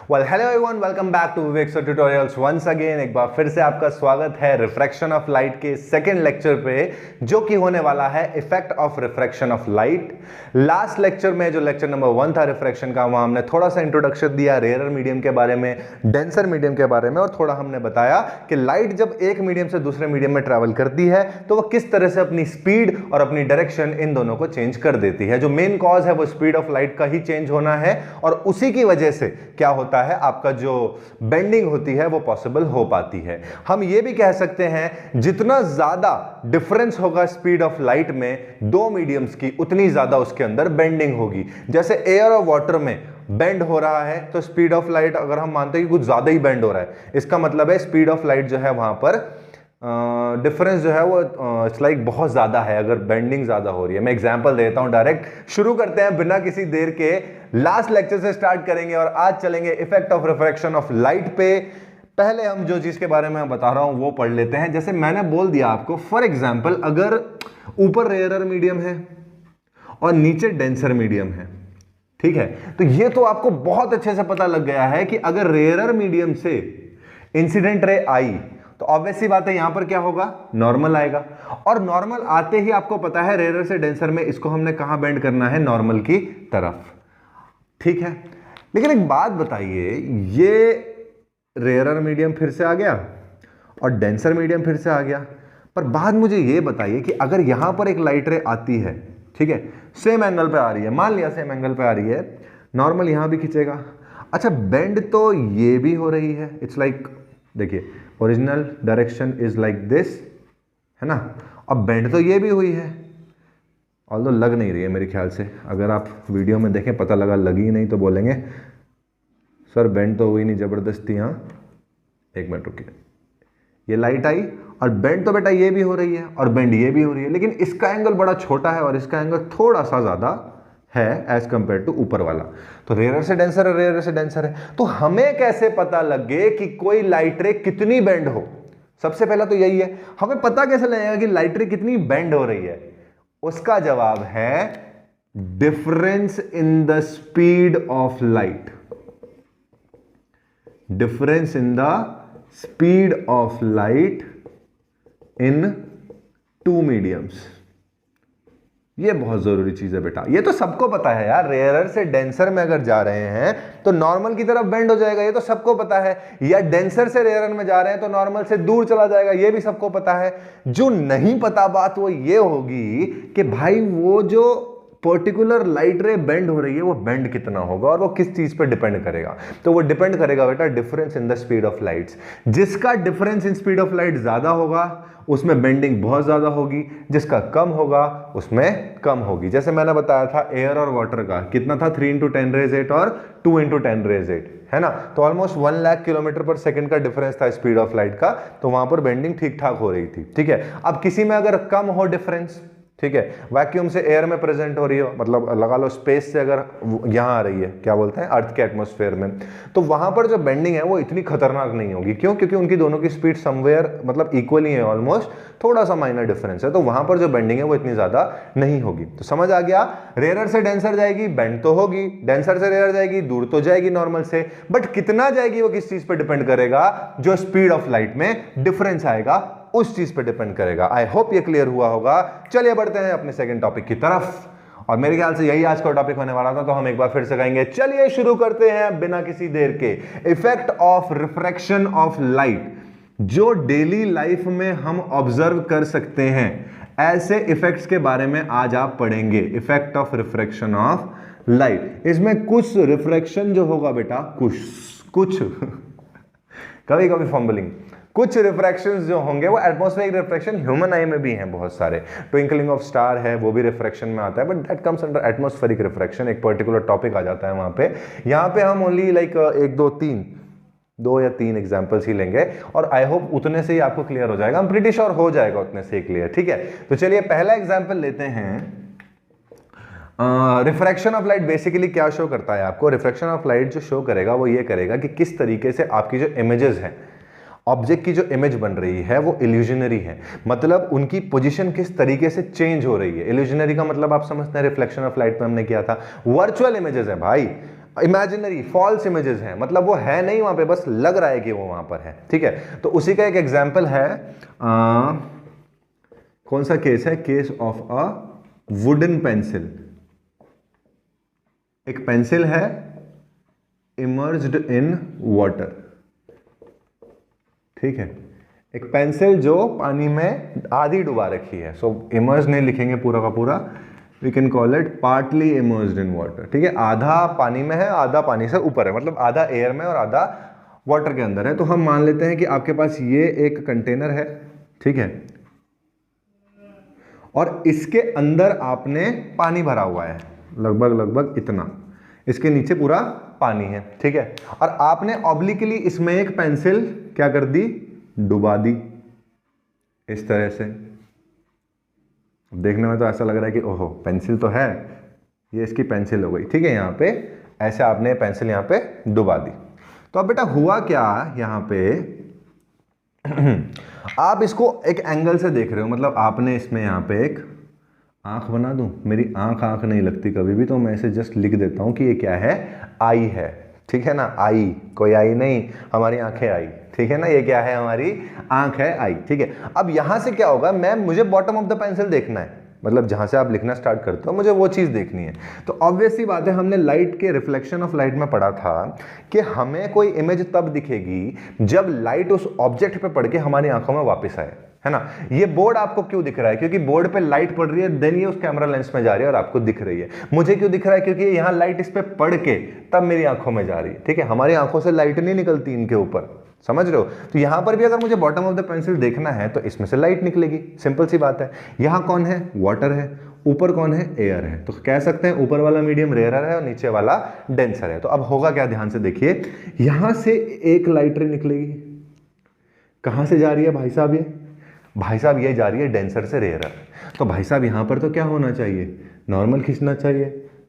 Well hello everyone, welcome back to Vivek sir tutorials once again. एक बार फिर से आपका स्वागत है रिफ्रैक्शन ऑफ लाइट के सेकंड लेक्चर पे, जो कि होने वाला है effect of refraction of light. Last lecture में जो लेक्चर नंबर 1 था रिफ्रैक्शन का, वहां हमने थोड़ा सा इंट्रोडक्शन दिया रेयरर मीडियम के बारे में, डेंसर मीडियम के बारे में, और थोड़ा हमने बताया कि लाइट जब एक मीडियम से दूसरे मीडियम में ट्रैवल करती है तो वह किस तरह से अपनी स्पीड और अपनी डायरेक्शन इन दोनों को चेंज कर देती है। जो मेन कॉज है वो स्पीड ऑफ लाइट का ही चेंज होना है, और उसी की वजह से क्या होता है, आपका जो बेंडिंग होती है वो पॉसिबल हो पाती है। हम ये भी कह सकते हैं जितना ज्यादा डिफरेंस होगा स्पीड ऑफ लाइट में दो मीडियम्स की, उतनी ज्यादा उसके अंदर बेंडिंग होगी। जैसे एयर और वाटर में बेंड हो रहा है तो स्पीड ऑफ लाइट अगर हम मानते हैं कि कुछ ज्यादा ही बेंड हो रहा है, इसका मतलब है स्पीड ऑफ लाइट जो है वहां पर डिफरेंस जो है वो इट्स लाइक बहुत ज्यादा है, अगर बेंडिंग ज्यादा हो रही है। मैं एग्जांपल देता हूं, डायरेक्ट शुरू करते हैं बिना किसी देर के। लास्ट लेक्चर से स्टार्ट करेंगे और आज चलेंगे effect of refraction of light पे। पहले हम जो चीज के बारे में बता रहा हूं वो पढ़ लेते हैं। जैसे मैंने बोल दिया आपको, फॉर एग्जाम्पल अगर ऊपर रेयरर मीडियम है और नीचे डेंसर मीडियम है, ठीक है, तो ये तो आपको बहुत अच्छे से पता लग गया है कि अगर रेयरर मीडियम से इंसिडेंट रे आई तो ऑब्वियस सी बात है यहां पर क्या होगा, नॉर्मल आएगा। और नॉर्मल आते ही आपको पता है रेयरर से डेंसर में इसको हमने कहां बेंड करना है, नॉर्मल की तरफ, ठीक है। लेकिन एक बात बताइए, ये रेयरर मीडियम फिर से आ गया और डेंसर मीडियम फिर से आ गया, पर बात मुझे ये बताइए कि अगर यहां पर एक लाइट रे आती है, ठीक है, सेम एंगल पे आ रही है, मान लिया सेम एंगल पे आ रही है, नॉर्मल यहां भी खींचेगा। अच्छा, बेंड तो ये भी हो रही है, इट्स लाइक देखिए original direction is like this, है ना, अब बेंड तो ये भी हुई है, ऑल्दो लग नहीं रही है मेरे ख्याल से। अगर आप वीडियो में देखें पता लगा लगी नहीं तो बोलेंगे सर बेंड तो हुई नहीं जबरदस्ती। हाँ एक मिनट रुकिए, ये लाइट आई और बेंड तो बेटा ये भी हो रही है और बेंड ये भी हो रही है, लेकिन इसका एंगल बड़ा छोटा है और इसका एंगल थोड़ा सा ज्यादा है एज कंपेयर टू ऊपर वाला। तो रेयरर से डेंसर है, रेयरर से डेंसर है, तो हमें कैसे पता लगे कि कोई लाइट रे कितनी बेंड हो? सबसे पहला तो यही है, हमें पता कैसे लगेगा कि लाइट रे कितनी बेंड हो रही है? उसका जवाब है difference in the speed of light. Difference in the speed of light in two mediums. ये बहुत जरूरी चीज है बेटा, ये तो सबको पता है यार। रेयरर से डेंसर में अगर जा रहे हैं तो नॉर्मल की तरफ बेंड हो जाएगा, ये तो सबको पता है। या डेंसर से रेयरर में जा रहे हैं तो नॉर्मल से दूर चला जाएगा, ये भी सबको पता है। जो नहीं पता बात वो ये होगी कि भाई वो जो पर्टिकुलर लाइट रे बेंड हो रही है वो बेंड कितना होगा और वो किस चीज पे डिपेंड करेगा। तो वो डिपेंड करेगा बेटा difference in the speed of lights. जिसका difference in speed of light ज्यादा होगा उसमें बेंडिंग बहुत ज्यादा होगी, जिसका कम होगा उसमें कम होगी। जैसे मैंने बताया था एयर और वाटर का कितना था, 3 × 10⁸ और 2 × 10⁸, है ना, तो ऑलमोस्ट 1 लाख किलोमीटर पर सेकंड का डिफरेंस था स्पीड ऑफ लाइट का, तो वहां पर बेंडिंग ठीक ठाक हो रही थी, ठीक है। अब किसी में अगर कम हो डिफरेंस, ठीक है, वैक्यूम से एयर में प्रेजेंट हो रही हो, मतलब लगा लो स्पेस से अगर यहां आ रही है, क्या बोलते हैं, अर्थ के एटमॉस्फेयर में, तो वहां पर जो बेंडिंग है वो इतनी खतरनाक नहीं होगी। क्यों? क्योंकि उनकी दोनों की स्पीड समवेयर मतलब इक्वली है, ऑलमोस्ट, थोड़ा सा माइनर डिफरेंस है, तो वहां पर जो बेंडिंग है वो इतनी ज्यादा नहीं होगी। तो समझ आ गया, रेयरर से डेंसर जाएगी बेंड तो होगी, डेंसर से रेयरर जाएगी दूर तो जाएगी नॉर्मल से, बट कितना जाएगी वो किस चीज पर डिपेंड करेगा, जो स्पीड ऑफ लाइट में डिफरेंस आएगा उस चीज पे डिपेंड करेगा। आई होप ये क्लियर हुआ होगा। चलिए बढ़ते हैं अपने सेकंड टॉपिक की तरफ, और मेरे ख्याल से यही आज का टॉपिक होने वाला था, तो हम एक बार फिर से कहेंगे। चलिए शुरू करते हैं बिना किसी देर के। Effect of refraction of light, जो डेली लाइफ में हम ऑब्जर्व कर सकते हैं, ऐसे इफेक्ट्स के बारे में आज आप पढ़ेंगे। Effect of refraction of light, इसमें कुछ रिफ्रैक्शन जो होगा बेटा, कुछ कभी कभी फंबलिंग, कुछ रिफ्रैक्शंस जो होंगे वो एटमॉस्फेरिक रिफ्रैक्शन ह्यूमन आई में भी हैं बहुत सारे। ट्विंकलिंग ऑफ स्टार है, वो भी रिफ्रैक्शन में आता है, but that comes under atmospheric refraction, एक पर्टिकुलर टॉपिक आ जाता है वहां पे। यहाँ पे हम ओनली लाइक 2 या 3 एग्जांपल्स ही लेंगे, और आई होप उतने से ही आपको क्लियर हो जाएगा। हम प्रीटी श्योर हो जाएगा उतने से ही क्लियर, ठीक है। तो चलिए पहला एग्जाम्पल लेते हैं। रिफ्रैक्शन ऑफ लाइट बेसिकली क्या शो करता है आपको? रिफ्रैक्शन ऑफ लाइट जो शो करेगा वो ये करेगा कि किस तरीके से आपकी जो इमेजेस हैं, ऑब्जेक्ट की जो इमेज बन रही है वो इल्यूजनरी है, मतलब उनकी पोजीशन किस तरीके से चेंज हो रही है। इल्यूजनरी का मतलब आप समझते हैं, रिफ्लेक्शन ऑफ लाइट में हमने किया था, वर्चुअल इमेजेस है भाई। इमेजिनरी फॉल्स इमेजेस हैं, मतलब वो है नहीं वहां पे, बस लग रहा है कि वो वहां पर है, ठीक है। तो उसी का एक एग्जाम्पल है, कौन सा केस है, case of a wooden pencil. एक पेंसिल है इमर्ज्ड इन वाटर, ठीक है, एक पेंसिल जो पानी में आधी डुबा रखी है, सो इमर्ज नहीं लिखेंगे पूरा का पूरा, we can call it partly emerged in water, ठीक है, आधा पानी में है आधा पानी से ऊपर है, मतलब आधा एयर में और आधा वाटर के अंदर है। तो हम मान लेते हैं कि आपके पास ये एक कंटेनर है, ठीक है, और इसके अंदर आपने पानी भरा हुआ है, लगभग इतना, इसके नीचे पूरा पानी है, ठीक है, और आपने ऑब्लिकली इसमें एक पेंसिल क्या कर दी, डुबा दी इस तरह से। देखने में तो ऐसा लग रहा है कि ओहो पेंसिल तो है, ये इसकी पेंसिल हो गई, ठीक है, यहाँ पे ऐसे आपने पेंसिल यहाँ पे डुबा दी। तो अब बेटा हुआ क्या यहाँ पे आप इसको एक एंगल से देख रहे हो, मतलब आपने इसमें यहाँ पे एक आंख बना दूं, मेरी आंख नहीं लगती कभी भी, तो मैं इसे जस्ट लिख देता हूं कि ये क्या है, आई है, ठीक है ना, आई, कोई आई नहीं, हमारी आंखें आई, ठीक है ना, ये क्या है, हमारी आंख है, आई, ठीक है। अब यहां से क्या होगा, मुझे बॉटम ऑफ द पेंसिल देखना है, मतलब जहां से आप लिखना स्टार्ट करते हो मुझे वो चीज देखनी है। तो ऑब्वियस सी बात है, हमने लाइट के रिफ्लेक्शन ऑफ लाइट में पढ़ा था कि हमें कोई इमेज तब दिखेगी जब लाइट उस ऑब्जेक्ट पे पड़ के हमारी आंखों में वापस आए, है ना। ये बोर्ड आपको क्यों दिख रहा है, क्योंकि बोर्ड पे लाइट पड़ रही है, देन ये उस कैमरा लेंस में जा रही है और आपको दिख रही है। मुझे क्यों दिख रहा है, क्योंकि यहां लाइट इस पे पड़ के तब मेरी आंखों में जा रही है, ठीक है, हमारी आंखों से लाइट नहीं निकलती इनके ऊपर, समझ रहे हो। तो यहां पर भी अगर मुझे बॉटम ऑफ द पेंसिल देखना है तो इसमें से लाइट निकलेगी, सिंपल सी बात है। यहां कौन है, वाटर है, ऊपर कौन है, एयर है, तो कह सकते हैं ऊपर वाला मीडियम रेयरर है और नीचे वाला डेंसर है। तो अब होगा क्या, ध्यान से देखिए, यहां से एक लाइट रे निकलेगी, कहां से जा रही है भाई साहब, ये जा रही है डेंसर से रेयरर। तो भाई साहब यहां पर तो क्या होना चाहिए, नॉर्मल खींचना चाहिए,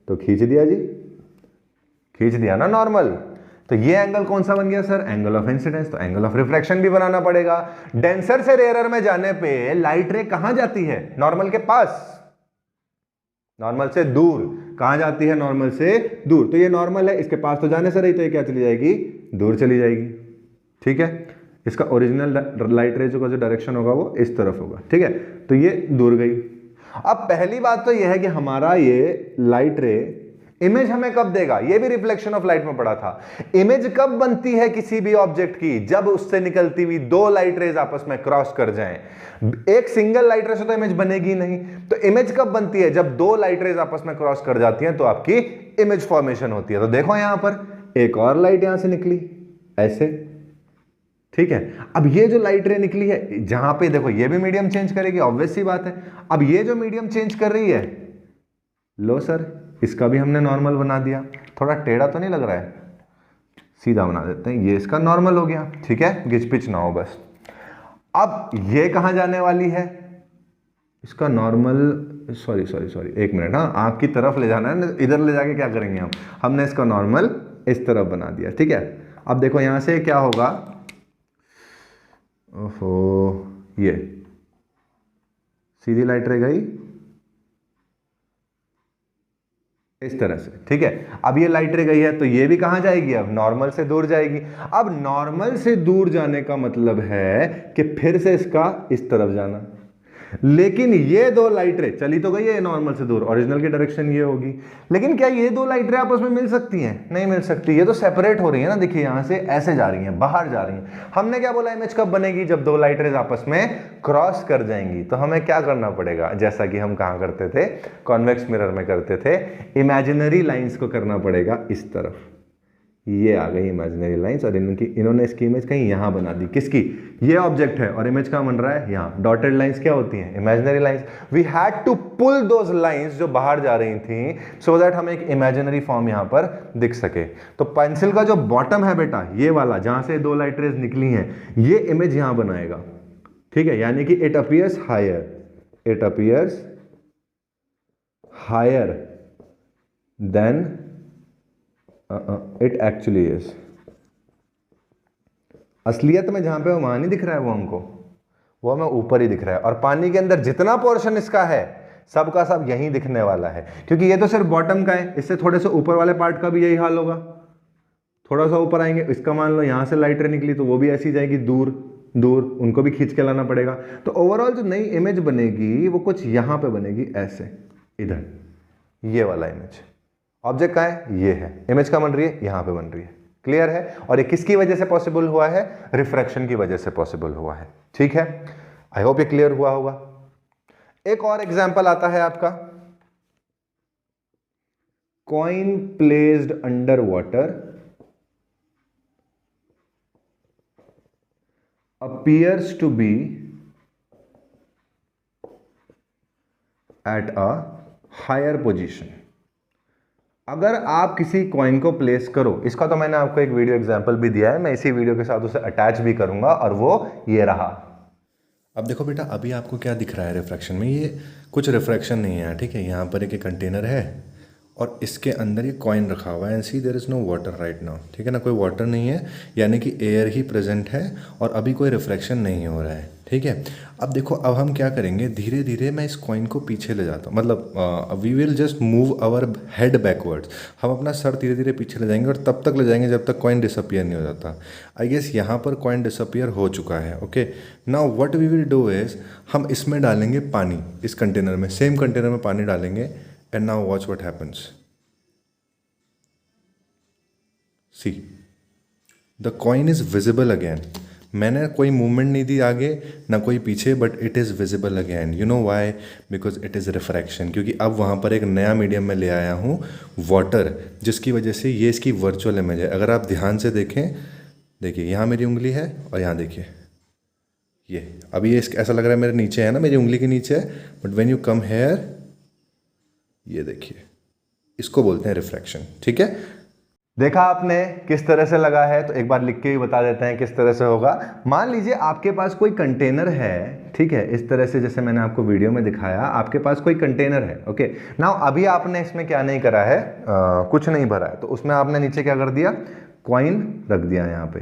तो खींच दिया जी, खींच दिया ना नॉर्मल। तो ये एंगल कौन सा बन गया सर, एंगल ऑफ इंसिडेंस। तो एंगल ऑफ रिफ्लेक्शन भी बनाना पड़ेगा। डेंसर से रेयरर में जाने पे लाइट रे कहां जाती है, नॉर्मल के पास, नॉर्मल से दूर, कहां जाती है, नॉर्मल से दूर। तो ये नॉर्मल है, इसके पास तो जाने से रही, तो ये क्या चली जाएगी, दूर चली जाएगी, ठीक है। इसका ओरिजिनल लाइट रे का जो डायरेक्शन होगा वो इस तरफ होगा, ठीक है, तो ये दूर गई। अब पहली बात तो ये है कि हमारा ये लाइट रे इमेज हमें कब देगा, ये भी रिफ्लेक्शन ऑफ लाइट में पड़ा था। इमेज कब बनती है किसी भी ऑब्जेक्ट की, जब उससे निकलती हुई दो लाइट रेज आपस में क्रॉस कर जाएं। एक सिंगल लाइट रे से तो इमेज बनेगी नहीं। तो इमेज कब बनती है, जब दो लाइट रेज आपस में क्रॉस कर जाती हैं, तो आपकी इमेज फॉर्मेशन होती है। तो देखो यहां पर एक और लाइट यहां से निकली ऐसे, ठीक है। अब ये जो लाइट रे निकली है, जहां पे देखो ये भी मीडियम चेंज करेगी, ऑब्वियस सी बात है। अब ये जो मीडियम चेंज कर रही है, लो सर इसका भी हमने नॉर्मल बना दिया। थोड़ा टेढ़ा तो नहीं लग रहा है, सीधा बना देते हैं, ये इसका नॉर्मल हो गया, ठीक है, गिच पिच ना हो बस। अब ये कहां जाने वाली है, इसका नॉर्मल, सॉरी एक मिनट, हाँ आंख की तरफ ले जाना है, इधर ले जाके क्या करेंगे हमने इसका नॉर्मल इस तरफ बना दिया, ठीक है। अब देखो यहां से क्या होगा, ओहो ये सीधी लाइट रह गई इस तरह से, ठीक है। अब ये लाइट रह गई है, तो ये भी कहां जाएगी, अब नॉर्मल से दूर जाएगी। अब नॉर्मल से दूर जाने का मतलब है कि फिर से इसका इस तरफ जाना। लेकिन ये दो लाइट रे चली तो गई है नॉर्मल से दूर, ओरिजिनल की डायरेक्शन ये होगी, लेकिन क्या ये दो लाइट रे आपस में मिल सकती हैं, नहीं मिल सकती। ये तो सेपरेट हो रही है ना, देखिए यहां से ऐसे जा रही हैं, बाहर जा रही हैं। हमने क्या बोला, इमेज कब बनेगी, जब दो लाइट रेज आपस में क्रॉस कर जाएंगी। तो हमें क्या करना पड़ेगा, जैसा कि हम कहां करते थे, कॉन्वेक्स मिरर में करते थे, इमेजिनरी लाइंस को करना पड़ेगा इस तरफ। ये आ गई इमेजिनरी लाइंस, और इन्होंने इसकी इमेज कहीं यहां बना दी, किसकी, ये ऑब्जेक्ट है और इमेज कहां बन रहा है, यहां। डॉटेड लाइंस क्या होती हैं, imaginary lines. We had to pull those lines जो बाहर जा रही थी, सो दैट हमें एक इमेजिनरी फॉर्म यहां पर दिख सके। तो पेंसिल का जो बॉटम है बेटा, ये वाला जहां से दो लाइट रेज निकली हैं, ये इमेज यहां बनाएगा, ठीक है। यानी कि it appears higher than it actually is. असलियत में जहां पे वहां नहीं दिख रहा है वो हमको, वो हमें ऊपर ही दिख रहा है। और पानी के अंदर जितना पोर्शन इसका है, सबका सब यहीं दिखने वाला है, क्योंकि ये तो सिर्फ बॉटम का है, इससे थोड़े से ऊपर वाले पार्ट का भी यही हाल होगा। थोड़ा सा ऊपर आएंगे, इसका मान लो यहाँ से लाइट रे निकली तो वो भी ऐसी जाएगी दूर दूर, उनको भी खींच के लाना पड़ेगा। तो ओवरऑल जो नई इमेज बनेगी वो कुछ यहाँ पे बनेगी ऐसे, इधर ये वाला इमेज। ऑब्जेक्ट कहाँ है? ये है। इमेज कहाँ बन रही है? यहाँ पे बन रही है। क्लियर है? और ये किसकी वजह से पॉसिबल हुआ है? रिफ्रैक्शन की वजह से पॉसिबल हुआ है। ठीक है, आई होप ये क्लियर हुआ होगा। एक और एग्जांपल आता है आपका, coin placed under water appears to be at a higher position. अगर आप किसी कॉइन को प्लेस करो, इसका तो मैंने आपको एक वीडियो एग्जांपल भी दिया है, मैं इसी वीडियो के साथ उसे अटैच भी करूंगा, और वो ये रहा। अब देखो बेटा, अभी आपको क्या दिख रहा है रिफ्रैक्शन में? ये कुछ रिफ्रैक्शन नहीं है, ठीक है। यहाँ पर एक कंटेनर है और इसके अंदर ये कॉइन रखा हुआ है, and see there is no water right now, ठीक है ना, कोई वाटर नहीं है, यानी कि एयर ही प्रेजेंट है और अभी कोई रिफ्रैक्शन नहीं हो रहा है, ठीक है। अब देखो, अब हम क्या करेंगे, धीरे धीरे मैं इस कॉइन को पीछे ले जाता हूँ, मतलब we will just move our head backwards. हम अपना सर धीरे धीरे पीछे ले जाएंगे और तब तक ले जाएंगे जब तक कॉइन डिसअपियर नहीं हो जाता। आई गेस यहाँ पर कॉइन डिसअपियर हो चुका है। Okay, now what we will do is, हम इसमें डालेंगे पानी, इस कंटेनर में, सेम कंटेनर में पानी डालेंगे, and now watch what happens. See, the coin is visible again. मैंने कोई मूवमेंट नहीं दी आगे ना कोई पीछे, but it is visible again. You know why? Because it is refraction, क्योंकि अब वहाँ पर एक नया मीडियम में ले आया हूँ, वाटर, जिसकी वजह से ये इसकी वर्चुअल इमेज है। अगर आप ध्यान से देखें, देखिए यहाँ मेरी उंगली है और यहाँ देखिए ये, अभी ये ऐसा लग रहा है मेरे नीचे है ना, मेरी उंगली के नीचे है, but when you come here, ये देखिए, इसको बोलते हैं रिफ्रैक्शन। ठीक है, देखा आपने किस तरह से लगा है? तो एक बार लिख के भी बता देते हैं किस तरह से होगा। मान लीजिए आपके पास कोई कंटेनर है, ठीक है, इस तरह से जैसे मैंने आपको वीडियो में दिखाया, आपके पास कोई कंटेनर है। ओके, नाउ अभी आपने इसमें क्या नहीं करा है, कुछ नहीं भरा है, तो उसमें आपने नीचे क्या कर दिया, कॉइन रख दिया यहाँ पे।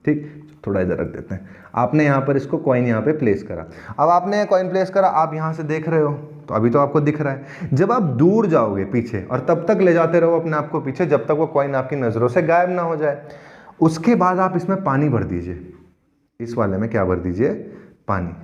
ठीक, थोड़ा इधर रख देते हैं। आपने यहाँ पर इसको कॉइन यहाँ पे प्लेस करा। अब आपने कॉइन प्लेस करा, आप यहाँ से देख रहे हो, तो अभी तो आपको दिख रहा है। जब आप दूर जाओगे पीछे, और तब तक ले जाते रहो अपने आप को पीछे जब तक वो कॉइन आपकी नज़रों से गायब ना हो जाए, उसके बाद आप इसमें पानी भर दीजिए। इस वाले में क्या भर दीजिए? पानी।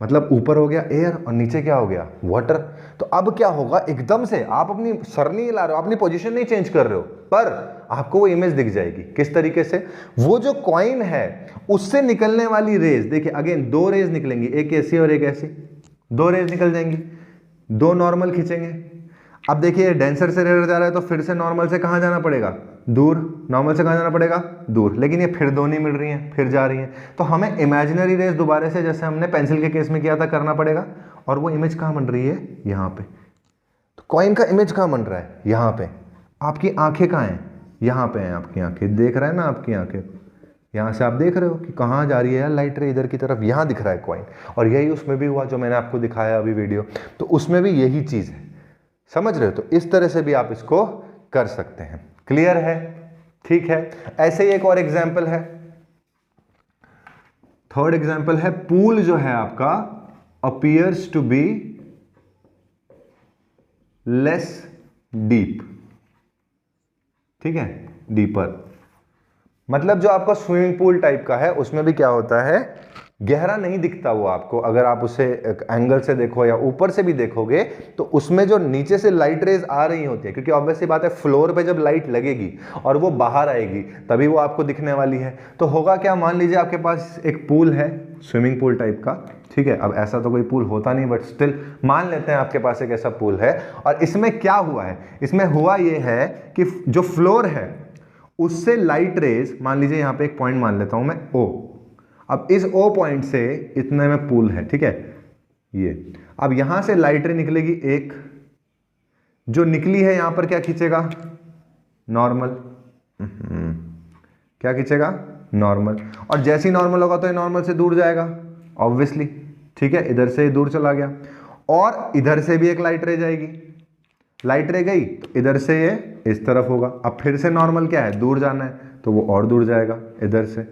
मतलब ऊपर हो गया एयर और नीचे क्या हो गया? वाटर। तो अब क्या होगा, एकदम से आप अपनी सर नहीं हिला रहे हो, अपनी पोजीशन नहीं चेंज कर रहे हो, पर आपको वो इमेज दिख जाएगी। किस तरीके से? वो जो कॉइन है उससे निकलने वाली रेज, देखिए अगेन दो रेज निकलेंगी, एक ऐसी और एक ऐसी, दो रेज निकल जाएंगी, दो नॉर्मल खींचेंगे। अब देखिए डेंसर से रेयर जा रहा है तो फिर से नॉर्मल से कहाँ जाना पड़ेगा? दूर। नॉर्मल से कहाँ जाना पड़ेगा? दूर। लेकिन ये फिर दो नहीं मिल रही हैं, फिर जा रही हैं, तो हमें इमेजिनरी रेज दोबारा से, जैसे हमने पेंसिल के केस में किया था, करना पड़ेगा। और वो इमेज कहाँ बन रही है? यहाँ पे। तो कॉइन का इमेज कहाँ बन रहा है? यहाँ पे। आपकी आंखें कहाँ हैं? यहाँ पे हैं आपकी आंखें, देख रहा है ना आपकी आंखें, यहाँ से आप देख रहे हो कि कहाँ जा रही है लाइट रे, इधर की तरफ, यहाँ दिख रहा है कॉइन। और यही उसमें भी हुआ जो मैंने आपको दिखाया अभी वीडियो, तो उसमें भी यही चीज़ है। समझ रहे हो? तो इस तरह से भी आप इसको कर सकते हैं। क्लियर है? ठीक है। ऐसे ही एक और एग्जाम्पल है, थर्ड एग्जाम्पल है, पूल जो है आपका appears to be less deep. ठीक है, डीपर, मतलब जो आपका स्विमिंग पूल टाइप का है उसमें भी क्या होता है, गहरा नहीं दिखता वो आपको। अगर आप उसे एक एंगल से देखो या ऊपर से भी देखोगे तो उसमें जो नीचे से लाइट रेज आ रही होती है, क्योंकि ऑब्वियसली बात है फ्लोर पे जब लाइट लगेगी और वो बाहर आएगी तभी वो आपको दिखने वाली है। तो होगा क्या, मान लीजिए आपके पास एक पूल है, स्विमिंग पूल टाइप का, ठीक है। अब ऐसा तो कोई पूल होता नहीं, बट स्टिल मान लेते हैं आपके पास एक ऐसा पूल है। और इसमें क्या हुआ है, इसमें हुआ ये है कि जो फ्लोर है उससे लाइट रेज, मान लीजिए यहाँ पे एक पॉइंट मान लेता हूं मैं O, अब इस O पॉइंट से इतने में पूल है, ठीक है, ये। अब यहां से लाइट रे निकलेगी एक, जो निकली है यहां पर क्या खींचेगा? नॉर्मल। क्या खींचेगा? नॉर्मल। और जैसे ही नॉर्मल होगा तो ये नॉर्मल से दूर जाएगा ऑब्वियसली, ठीक है, इधर से दूर चला गया। और इधर से भी एक लाइट रे जाएगी, लाइट रे गई तो इधर से ये इस तरफ होगा। अब फिर से नॉर्मल क्या है? दूर जाना है, तो वो और दूर जाएगा इधर से।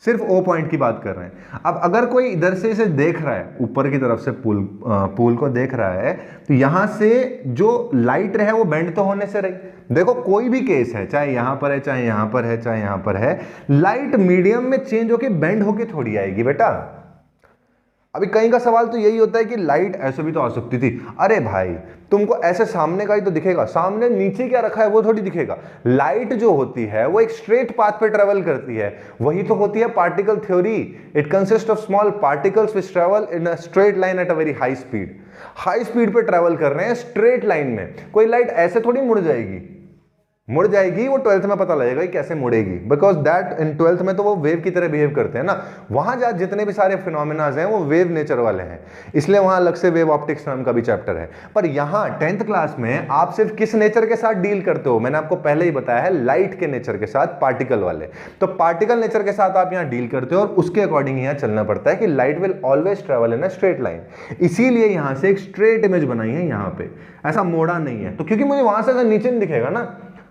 सिर्फ ओ पॉइंट की बात कर रहे हैं। अब अगर कोई इधर से इसे देख रहा है, ऊपर की तरफ से पूल को देख रहा है, तो यहां से जो लाइट है वो बेंड तो होने से रही। देखो कोई भी केस है, चाहे यहां पर है, चाहे यहां पर है, चाहे यहां पर है, लाइट मीडियम में चेंज होके बेंड होके थोड़ी आएगी बेटा। अभी कहीं का सवाल तो यही होता है कि लाइट ऐसे भी तो आ सकती थी। अरे भाई तुमको ऐसे सामने का ही तो दिखेगा, सामने नीचे क्या रखा है वो थोड़ी दिखेगा। लाइट जो होती है वो एक स्ट्रेट पाथ पे ट्रेवल करती है, वही तो होती है particle theory. It consist of small particles which travel in a straight line at a very high speed. High speed पे ट्रेवल कर रहे हैं स्ट्रेट लाइन में, कोई लाइट ऐसे थोड़ी मुड़ जाएगी। मुड़ जाएगी वो 12th में पता लगेगा कि कैसे मुड़ेगी, बिकॉज दैट इन 12th में तो वो वेव की तरह बिहेव करते हैं ना। वहां जा जितने भी सारे फिनोमेनाज हैं वो वेव नेचर वाले हैं, इसलिए वहां अलग से वेव ऑप्टिक्स नाम का भी चैप्टर है। पर यहां 10th क्लास में आप सिर्फ किस नेचर के साथ डील करते हो, मैंने आपको पहले ही बताया है, लाइट के नेचर के साथ, पार्टिकल वाले। तो पार्टिकल नेचर के साथ आप यहां डील करते हो और उसके अकॉर्डिंग यहां चलना पड़ता है कि light will always travel in a straight line. इसीलिए यहां से एक स्ट्रेट इमेज बनाई है, यहां पे ऐसा मोड़ा नहीं है। तो क्योंकि मुझे वहां से नीचे नहीं दिखेगा ना,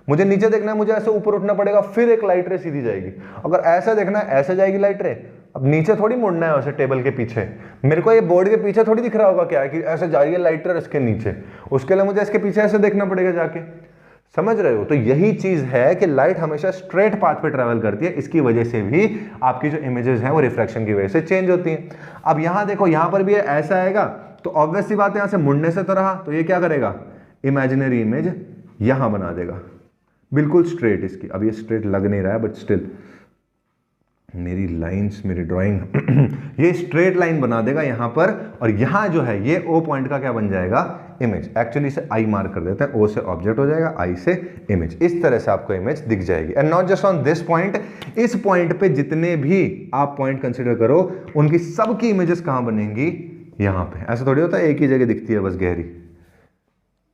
मुझे नीचे देखना है, मुझे ऐसे ऊपर उठना पड़ेगा, फिर एक लाइट रे सीधी जाएगी। अगर ऐसा देखना है ऐसे जाएगी लाइट रे। अब नीचे थोड़ी मुड़ना है वैसे टेबल के पीछे, मेरे को ये बोर्ड के पीछे थोड़ी दिख रहा होगा क्या कि ऐसे जाएगी लाइट रे इसके नीचे, उसके लिए मुझे इसके पीछे ऐसे देखना पड़ेगा जाके। समझ रहे हो? तो यही चीज है कि लाइट हमेशा स्ट्रेट पाथ पे ट्रेवल करती है, इसकी वजह से भी आपकी जो इमेजेस हैं वो रिफ्रैक्शन की वजह से चेंज होती हैं। अब यहां देखो, यहां पर भी ऐसा आएगा तो ऑब्वियस सी बात है, यहां से मुड़ने से तो रहा, तो ये क्या करेगा, इमेजिनरी इमेज यहां बना देगा बिल्कुल स्ट्रेट इसकी। अब ये स्ट्रेट लग नहीं रहा है बट स्टिल मेरी लाइंस, मेरी ड्राइंग ये स्ट्रेट लाइन बना देगा यहां पर, और यहां जो है ये ओ पॉइंट का क्या बन जाएगा, इमेज। एक्चुअली इसे आई मार्क कर देते हैं, ओ से ऑब्जेक्ट हो जाएगा, आई से इमेज। इस तरह से आपको इमेज दिख जाएगी। And not just on this point, इस पॉइंट पे जितने भी आप पॉइंट कंसिडर करो उनकी सबकी इमेजेस कहां बनेंगी, यहां पे। ऐसा थोड़ी होता है एक ही जगह दिखती है बस गहरी।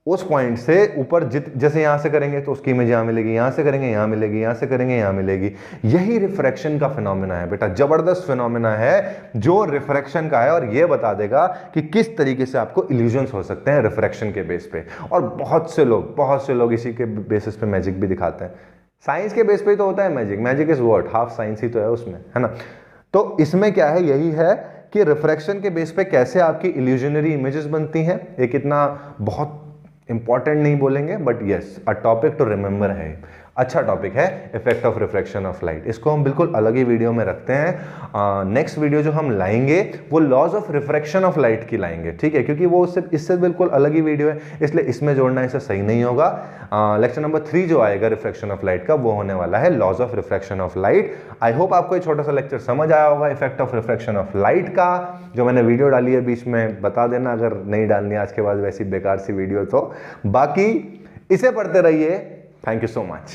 उस पॉइंट से ऊपर जैसे यहां से करेंगे तो उसकी इमेज यहां मिलेगी, यहां से करेंगे यहां मिलेगी, यहां से करेंगे यहां मिलेगी। यही रिफ्रैक्शन का फिनोमेना है बेटा, जबरदस्त फिनोमेना है जो रिफ्रैक्शन का है, और ये बता देगा कि किस तरीके से आपको इल्यूजन्स हो सकते हैं रिफ्रैक्शन के बेस पे। और बहुत से लोग इसी के बेसिस पे मैजिक भी दिखाते हैं। साइंस के बेस पे ही तो होता है magic. Magic is what, half science ही तो है उसमें, है ना। तो इसमें क्या है, यही है कि रिफ्रैक्शन के बेस पे कैसे आपकी इल्यूजनरी इमेजेस बनती हैं। एक इतना बहुत इंपॉर्टेंट नहीं बोलेंगे but yes a topic to remember है, अच्छा टॉपिक है effect of refraction of light. इसको हम बिल्कुल अलग ही वीडियो में रखते हैं। नेक्स्ट वीडियो जो हम लाएंगे वो laws of refraction of light की लाएंगे, ठीक है, क्योंकि वो इससे बिल्कुल अलग ही वीडियो है, इसलिए इसमें जोड़ना इसे सही नहीं होगा। लेक्चर नंबर 3 जो आएगा रिफ्रैक्शन ऑफ लाइट का, वो होने वाला है laws of refraction of light. I hope आपको ये छोटा सा लेक्चर समझ आया होगा effect of refraction of light का। जो मैंने वीडियो डाली है बीच में बता देना अगर नहीं डालनी आज के बाद वैसी बेकार सी वीडियो तो। बाकी इसे पढ़ते रहिए। Thank you so much.